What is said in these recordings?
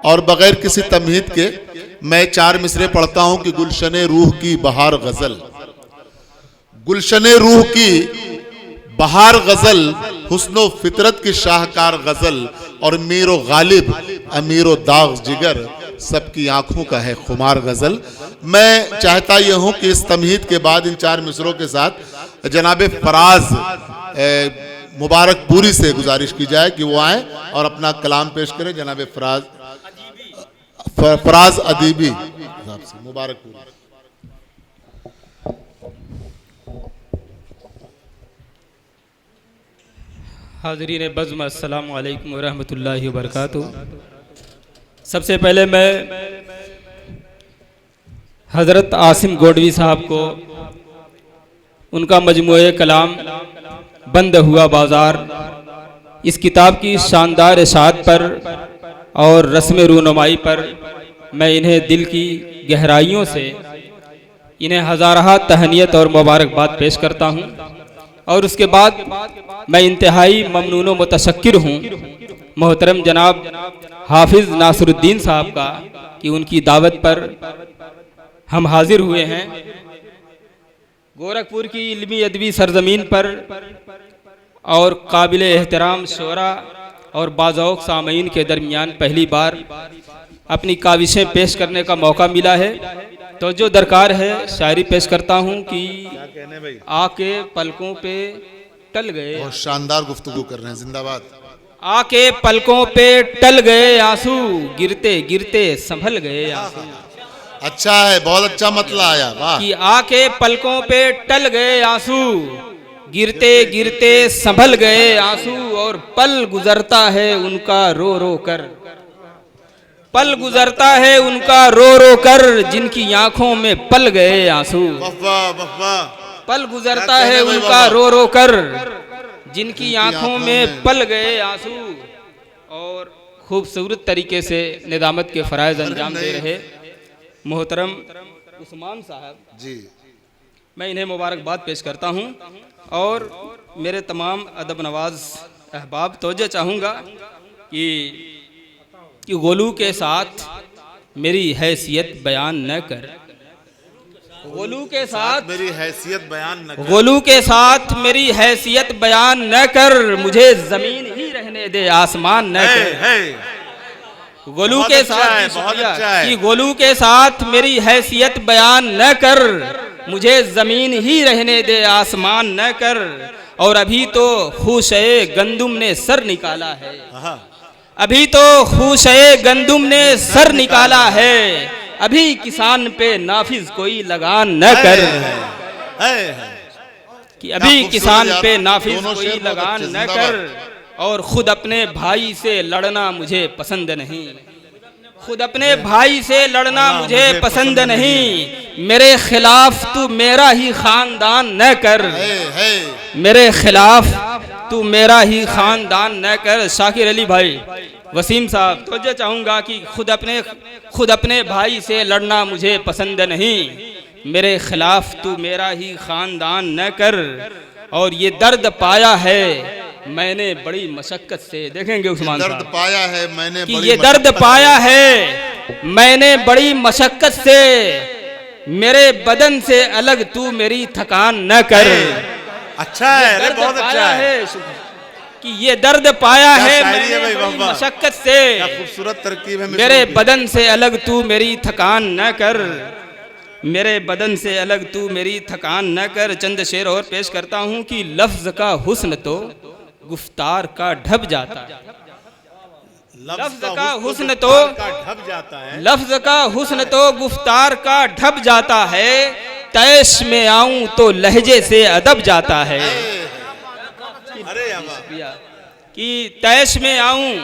और बगैर किसी तमहीद के मैं 4 मिसरे पढ़ता हूं कि गुलशने रूह की बहार गजल, गुलशने रूह की बहार गजल, हुस्नो फितरत की शाहकार गजल, और मीरो गालिब अमीरो दाग जिगर, सबकी आंखों का है खुमार गजल। मैं चाहता यह हूं कि इस तमहीद के बाद इन 4 मिसरों के साथ जनाब फराज मुबारकपुरी से गुजारिश की जाए कि वो आए और अपना कलाम पेश करें। जनाब फराज अदीबी मुबारकपुरी। हाज़रीन बज़्म अस्सलामु अलैकुम वरहमतुल्लाहि वबरकातुहू। सबसे पहले मैं हज़रत आसिम गोडवी साहब को उनका मजमूए कलाम बंद हुआ बाज़ार, इस किताब की शानदार इशाअत पर और रस्म रूनुमाई पर मैं इन्हें दिल की गहराइयों से इन्हें हज़ारहा तहनीत और मुबारकबाद पेश करता हूँ। और उसके बाद मैं इंतहाई ममनून व मुतशक्किर हूँ मोहतरम जनाब हाफिज़ नासिरुद्दीन साहब का कि उनकी दावत पर हम हाजिर हुए हैं। गोरखपुर की इल्मी अदबी सरजमीन पर और काबिल एहतराम शोरा और बाज़ौक़ सामईन के दरमियान पहली बार अपनी काविशें पेश करने का मौका मिला है। तो जो दरकार है शायरी पेश करता हूँ कि आके पलकों पे टल गए। बहुत शानदार गुफ्तगू कर रहे हैं, जिंदाबाद। आके पलकों पे टल गए आंसू, गिरते गिरते संभल गए आंसू। अच्छा है, बहुत अच्छा मतला आया, वाह। कि आके पलकों पे टल गए आंसू, गिरते गिरते संभल गए आंसू, और पल गुजरता है उनका रो रो कर, पल गुजरता है उनका रो रो कर, जिनकी आंखों में पल गए आंसू। पल गुजरता है उनका रो रो कर, जिनकी आंखों में पल गए आंसू। और खूबसूरत तरीके से निदामत के फराइज अंजाम दे रहे मोहतरम उस्मान साहब जी, मैं इन्हें मुबारकबाद पेश करता हूँ। और मेरे तमाम अदब नवाज अहबाब तवज्जो चाहूँगा कि गोलू के साथ मेरी हैसियत बयान न कर, गोलू के साथ मेरी हैसियत बयान न कर, गोलू के साथ मेरी हैसियत बयान न कर, मुझे जमीन ही रहने दे आसमान न कर। गोलू के साथ कि गोलू के साथ मेरी हैसियत बयान न कर, मुझे जमीन ही रहने दे आसमान न कर। और अभी तो खूशे गंदुम ने सर निकाला है, अभी तो खूशे गंदुम ने सर निकाला है, अभी किसान पे नाफिज कोई लगान न कर। कि अभी किसान पे नाफिज कोई लगान न कर, और खुद अपने भाई से लड़ना मुझे पसंद नहीं, खुद अपने भाई से लड़ना मुझे पसंद नहीं, मेरे खिलाफ तू मेरा ही खानदान न कर, मेरे खिलाफ तू मेरा ही खानदान न कर। शाकिर अली भाई वसीम साहब तो जो चाहूँगा कि खुद अपने भाई से लड़ना मुझे पसंद नहीं, मेरे खिलाफ तू मेरा ही खानदान न कर। और ये दर्द पाया है मैंने बड़ी मशक्कत से, देखेंगे उस्मान साहब, दर्द पाया है मैंने कि ये दर्द पाया है मैंने बड़ी मशक्कत से, मेरे बदन से अलग तू मेरी थकान न कर। अच्छा है, बहुत अच्छा है कि ये दर्द पाया है मैंने बड़ी मशक्कत से, खूबसूरत तरकीब है। मेरे बदन से अलग तू मेरी थकान न कर, मेरे बदन से अलग तू मेरी थकान न कर। चंद शेर और पेश करता हूँ कि लफ्ज का हुस्न तो गुफ्तार का ढब जाता है, लफ्ज का हुस्न तो ढब जाता है, लफ्ज का हुस्न तो गुफ्तार का ढब जाता है, तैश में आऊं तो लहजे से अदब जाता है। कि तैश में आऊं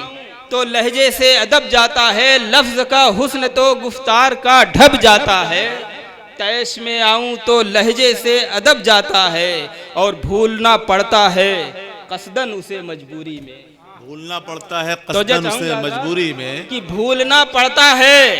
तो लहजे से अदब जाता है, लफ्ज का हुस्न तो गुफ्तार का ढब जाता है, तैश में आऊं तो लहजे से अदब जाता है। और भूलना पड़ता है कसदन उसे मजबूरी में, भूलना पड़ता है कसदन उसे मजबूरी में, कि भूलना पड़ता है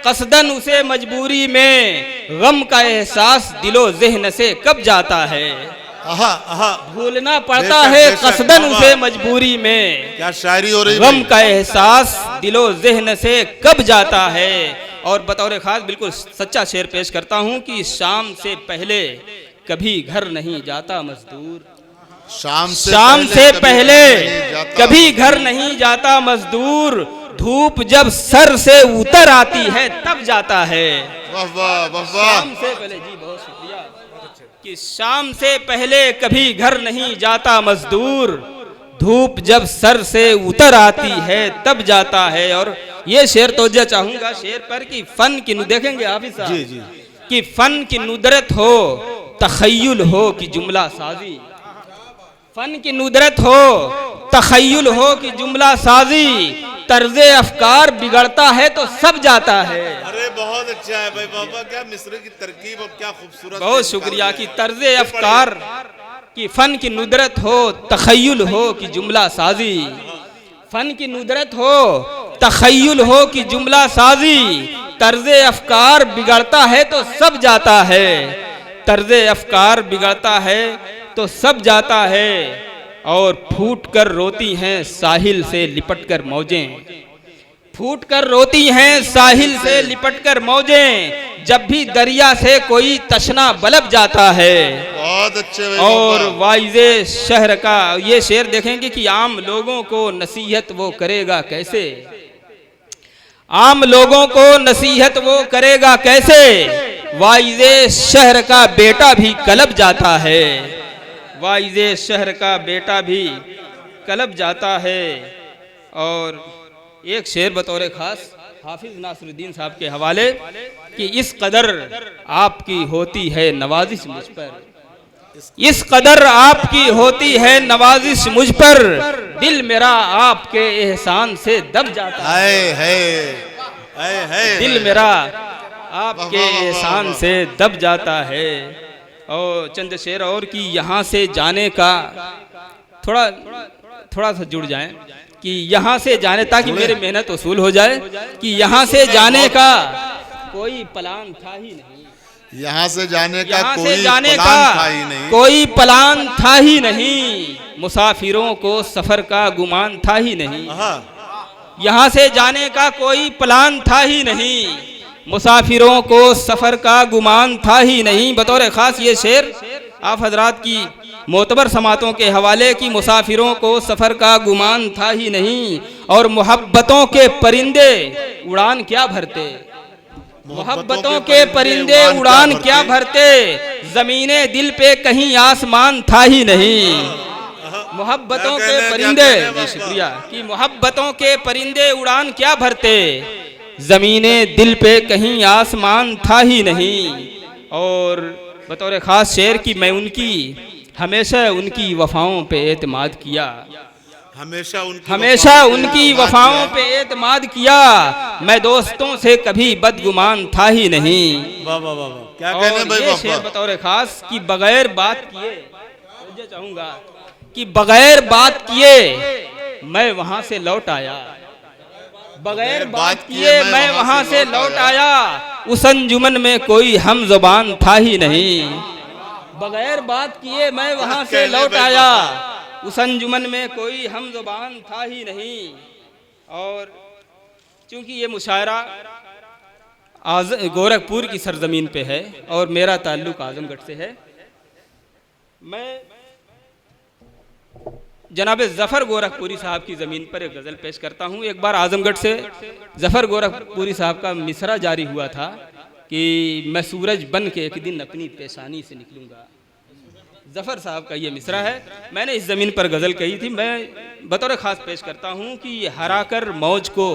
कसदन उसे मजबूरी में, गम का एहसास दिलो ज़हन से कब जाता है। आहा आहा, भूलना पड़ता बेशक, है बेशक, कसदन बाबा। उसे मजबूरी में। क्या शायरी हो रही गम भाई। का एहसास दिलो ज़हन से कब जाता है। और बतौर खास बिल्कुल सच्चा शेर पेश करता हूँ कि शाम से पहले कभी घर नहीं जाता मजदूर। शाम से पहले जाता। कभी घर नहीं जाता मजदूर। धूप जब सर से उतर आती है तब जाता है। वाह वाह वाह वाह। शाम से पहले, जी बहुत शुक्रिया, कि शाम से पहले कभी घर नहीं जाता मजदूर। धूप जब सर से उतर आती है तब जाता है। और ये शेर तोज्जा चाहूंगा शेर पर कि फन की देखेंगे हाफिज साहब, जी जी, कि फन की नुदरत हो, तखय्युल हो कि जुमला साजी। फन की नुदरत हो, तखय्युल हो कि जुमला साजी। तर्ज़े अफकार बिगड़ता है तो सब जाता है। अरे बहुत अच्छा है भाई बाबा, क्या मिसरे की तरकीब और क्या खूबसूरत। बहुत शुक्रिया कि तर्ज़े अफकार कि फन की नुदरत हो, तखय्युल हो कि जुमला साजी। फन की नुदरत हो, तखय्युल हो कि जुमला साजी। तर्ज़े अफकार बिगड़ता है तो सब जाता है। तर्ज़े अफकार बिगड़ता है तो सब जाता है। और फूट कर रोती हैं साहिल से लिपट कर मौजें। फूट कर रोती हैं साहिल से लिपट कर मौजें। जब भी दरिया से कोई तशना बलब जाता है। बहुत अच्छे भाई और बाबा। वाइज़े शहर का ये शेर देखेंगे कि आम लोगों को नसीहत वो करेगा कैसे। आम लोगों को नसीहत वो करेगा कैसे। वाइज़े शहर का बेटा भी कलब जाता है। वाइज़े शहर का बेटा भी कलब जाता है। और एक शेर बतौर खास हाफिज नासरुद्दीन साहब के हवाले कि इस कदर आपकी होती है नवाजिश मुझ पर। इस कदर आपकी होती है नवाजिश मुझ पर। दिल मेरा आपके एहसान से दब जाता है। दिल मेरा आपके एहसान से दब जाता है। और चंद शेर और कि यहाँ से जाने का थोड़ा सा जुड़ जाएं कि यहाँ से जाने, ताकि मेरी मेहनत वसूल हो जाए, कि यहाँ से जाने का कोई प्लान था ही नहीं। यहाँ से जाने का यहाँ कोई से जाने प्लान का था ही नहीं। कोई प्लान था ही नहीं। मुसाफिरों को सफर का गुमान था ही नहीं। यहाँ से जाने का कोई प्लान था ही नहीं। मुसाफिरों को सफर का गुमान था ही नहीं। बतौर खास ये शेर आप हजरात की मोतबर समातों के हवाले की मुसाफिरों को सफर का गुमान था ही नहीं। और मोहब्बतों के परिंदे उड़ान क्या भरते। मोहब्बतों के परिंदे उड़ान क्या भरते। जमीने दिल पे कहीं आसमान था ही नहीं। मोहब्बतों के परिंदे, शुक्रिया, कि मोहब्बतों के परिंदे उड़ान क्या भरते। जमीने दिल पे कहीं आसमान था ही नहीं। और बतौर खास शेर की मैं हमेशा उनकी वफाओं पे एतमाद किया। हमेशा उनकी वफाओं पे एतमाद किया। मैं दोस्तों से कभी बदगुमान था ही नहीं। क्या और कहने भाई ये बाबा। शेर बतौर खास कि बगैर बात किए, मुझे चाहूंगा कि बगैर बात किए मैं वहां से लौट आया। बगैर बात किए मैं वहां से लौट आया। उस अंजुमन में कोई हम जुबान था ही नहीं। बगैर बात किए मैं वहां से लौट आया। उस अंजुमन में कोई हम जुबान था ही नहीं। और चूंकि ये मुशायरा गोरखपुर की सरजमीन पे है और मेरा ताल्लुक आजमगढ़ से है, मैं जनाब जफ़र गोरखपुरी साहब की ज़मीन पर एक गज़ल पेश करता हूँ। एक बार आजमगढ़ से जफ़र गोरखपुरी साहब का मिसरा जारी हुआ था कि मैं सूरज बन के एक दिन अपनी पेशानी से निकलूँगा। जफ़र साहब का ये मिसरा है। मैंने इस ज़मीन पर गज़ल कही थी। मैं बतौर ख़ास पेश करता हूँ कि हराकर मौज को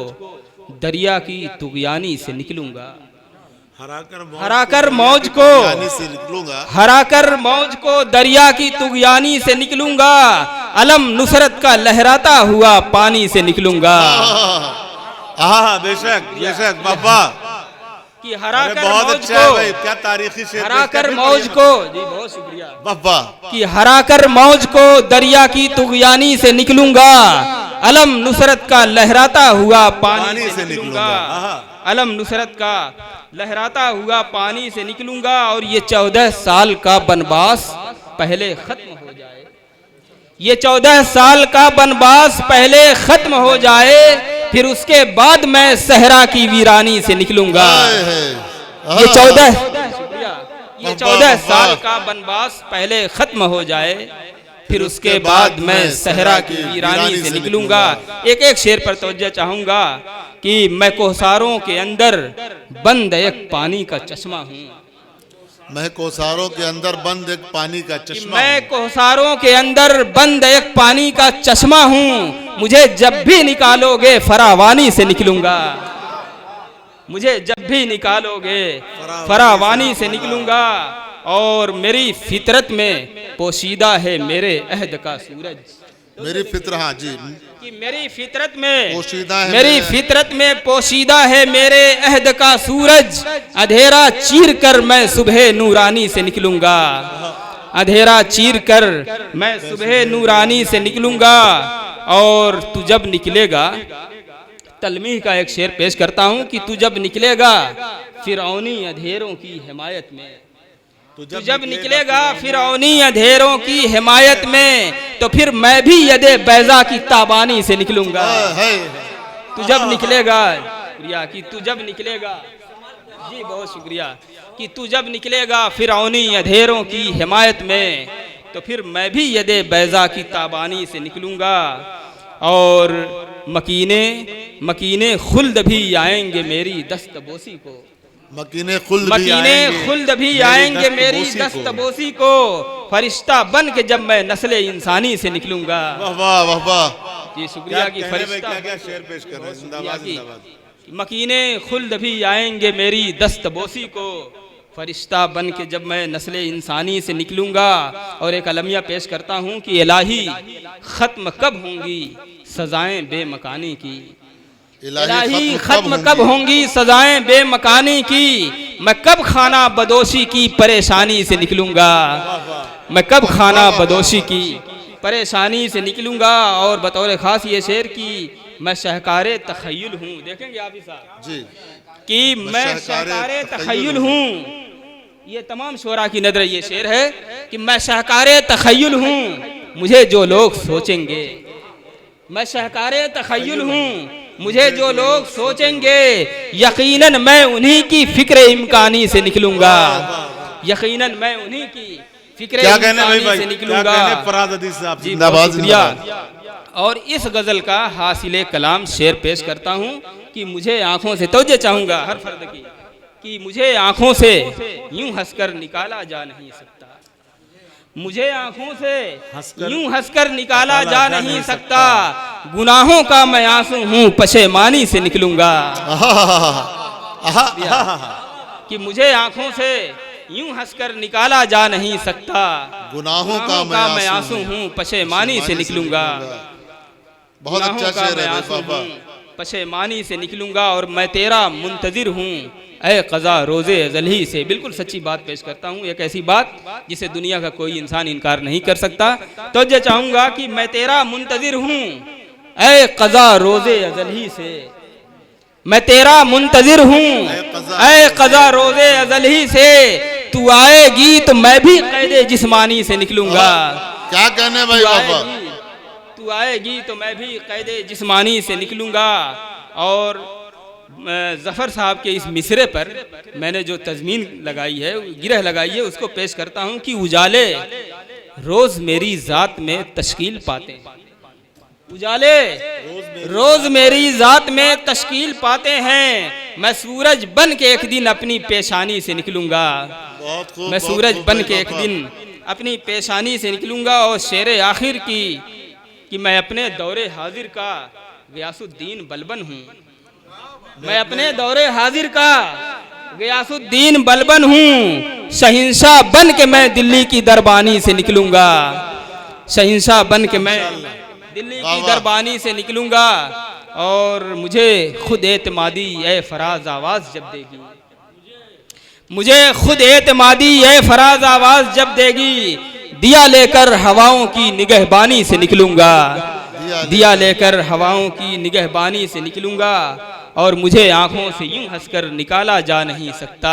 दरिया की तुग़यानी से निकलूँगा। हराकर मौज को हराकर मौज को दरिया की तुग़यानी से निकलूंगा। अलम नुसरत का लहराता हुआ पानी से निकलूंगा। बेशक बेशक बाबा कि हराकर बहुत मौज अच्छा है को भाई, क्या तारीखी शेर। हराकर मौज को, जी बहुत शुक्रिया बाबा, कि हराकर मौज को दरिया की तुग़यानी से निकलूंगा। अलम नुसरत का लहराता हुआ पानी से निकलूंगा। अलम नुसरत का लहराता हुआ पानी से निकलूंगा। और ये 14 साल का बनवास पहले खत्म हो जाए, ये 14 साल का वनवास पहले खत्म हो जाए, फिर उसके बाद मैं सहरा की वीरानी से निकलूंगा। ये 14 साल का वनवास पहले खत्म हो जाए, फिर उसके बाद मैं सहरा की वीरानी से निकलूंगा। एक एक शेर पर तवज्जो चाहूंगा कि मैं कोसारों के अंदर बंद एक पानी का चश्मा हूँ। मैं कोसारों के अंदर बंद एक पानी का चश्मा, मैं कोसारों के अंदर बंद एक पानी का चश्मा हूँ। मुझे जब भी निकालोगे फरावानी से निकलूंगा, मुझे जब भी निकालोगे फरावानी से निकलूंगा। और मेरी फितरत में पोशीदा है मेरे अहद का सूरज। मेरी फितरत, हाँ जी, कि मेरी फितरत में पोशीदा है, मेरी फितरत में पोशीदा है मेरे अहद का सूरज। अंधेरा चीर कर मैं सुबह नूरानी से निकलूंगा, अंधेरा चीर कर मैं सुबह नूरानी से निकलूंगा। और तू जब निकलेगा, तलमीह का एक शेर पेश करता हूँ कि तू जब निकलेगा फिरौनी अंधेरों की हिमायत में, तू जब निकलेगा फिरौनी अंधेरों की हिमायत में, तो फिर मैं भी यदे बैजा की ताबानी से निकलूंगा। तू जब निकलेगा, शुक्रिया कि तू जब निकलेगा, जी बहुत शुक्रिया, कि तू जब निकलेगा फिरौनी अंधेरों की हिमायत में, तो फिर मैं भी यदे बैजा की ताबानी से निकलूंगा। और मकीने खुल्द भी आएंगे मेरी दस्तबोसी को, मकीने खुल्द भी आएंगे मेरी दस्तबोसी को। फरिश्ता बन के जब मैं नस्ले इंसानी से निकलूंगा। वाह वाह वाह, जी शुक्रिया की फरिश्ता, क्या शेर पेश कर रहे हैं, जिंदाबाद जिंदाबाद। मकीने खुल्द भी आएंगे मेरी दस्तबोसी को, फरिश्ता बन के जब मैं नस्ले इंसानी से निकलूंगा। और एक अलमिया पेश करता हूँ कि इलाही खत्म कब होंगी सजाएं बेमकानी की, इलाही खत्म कब होंगी सजाएं बेमकानी की। मैं कब खाना बदोशी की परेशानी से निकलूंगा, मैं कब खाना बदोशी की परेशानी से निकलूंगा। और बतौर खास ये शेर की मैं शहकारे तखय्युल हूँ, देखेंगे आप ही साहब जी, कि मैं शहकारे तखय्युल हूँ। ये तमाम शोरा की नजर ये शेर है कि मैं शहकारे तखय्युल हूँ, मुझे जो लोग सोचेंगे, मैं शहकारे तखय्युल हूँ, मुझे जो लोग सोचेंगे, यकीनन मैं उन्हीं की फिक्र इम्कानी से निकलूंगा, यकीनन मैं उन्हीं की फिक्र इम्कानी से निकलूंगा। जी बहुत शुक्रिया। और इस गजल का हासिले कलाम शेर पेश करता हूँ कि मुझे आंखों से तवज्जो चाहूंगा हर फर्द की, कि मुझे आंखों से यूं हंसकर निकाला जा नहीं सकता, मुझे आंखों से यूं हंसकर निकाला जा नहीं सकता। गुनाहों का मैं आंसू हूँ पशेमानी से निकलूंगा, कि मुझे आंखों से यूं हंसकर निकाला जा नहीं सकता। गुनाहों का मैं आंसू हूँ पशेमानी से निकलूंगा, बहुत अच्छा शेर है बाबा। पशेमानी से निकलूंगा। और मैं तेरा मुंतजिर हूँ ऐ क़ज़ा रोज़े अज़ली से। बिल्कुल सच्ची बात पेश करता हूँ, एक ऐसी बात जिसे दुनिया का कोई इंसान इनकार नहीं कर सकता। तो ये चाहूँगा कि मैं तेरा मुंतजिर हूँ ऐ क़ज़ा रोज़े अज़ली से, मैं तेरा मुंतजिर हूँ ऐ क़ज़ा रोज़े अज़ली से। तू आएगी तो मैं भी क़ैदे जिस्मानी से निकलूंगा। क्या कहने भाई बाबा, तू आएगी तो मैं भी क़ैदे जिस्मानी से निकलूंगा। और ज़फ़र साहब के इस मिसरे पर मैंने जो तज़मीन लगाई है, गिरह लगाई है, उसको पेश करता हूँ कि उजाले रोज़ मेरी ज़ात में तश्कील पाते, उजाले रोज़ मेरी ज़ात में तश्कील पाते हैं। मैं सूरज बन के एक दिन अपनी पेशानी से निकलूंगा, मैं सूरज बन के एक दिन अपनी पेशानी से निकलूंगा। और शेर आखिर की कि मैं अपने दौरे हाजिर का गियासुद्दीन बलबन हूँ, मैं अपने दौरे हाजिर का गियासुद्दीन बलबन हूँ। शहिंशाह बन के मैं दिल्ली की दरबानी से निकलूंगा, शहिंशाह बन के मैं दिल्ली की दरबानी से निकलूंगा। और मुझे खुद एतमादी ए फराज आवाज जब देगी, मुझे खुद एतमादी ए फराज आवाज जब देगी, दिया लेकर हवाओं की निगहबानी से निकलूंगा, दिया लेकर हवाओं की निगहबानी से निकलूंगा। और मुझे आंखों से यूं हंसकर निकाला जा नहीं सकता,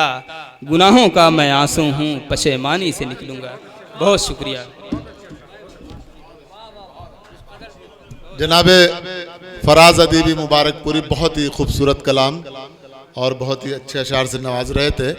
गुनाहों का मैं आंसू हूँ पशेमानी से निकलूंगा। बहुत शुक्रिया। जनाबे फराज अदीबी मुबारकपुरी बहुत ही खूबसूरत कलाम और बहुत ही अच्छे अशार से नवाज रहे थे।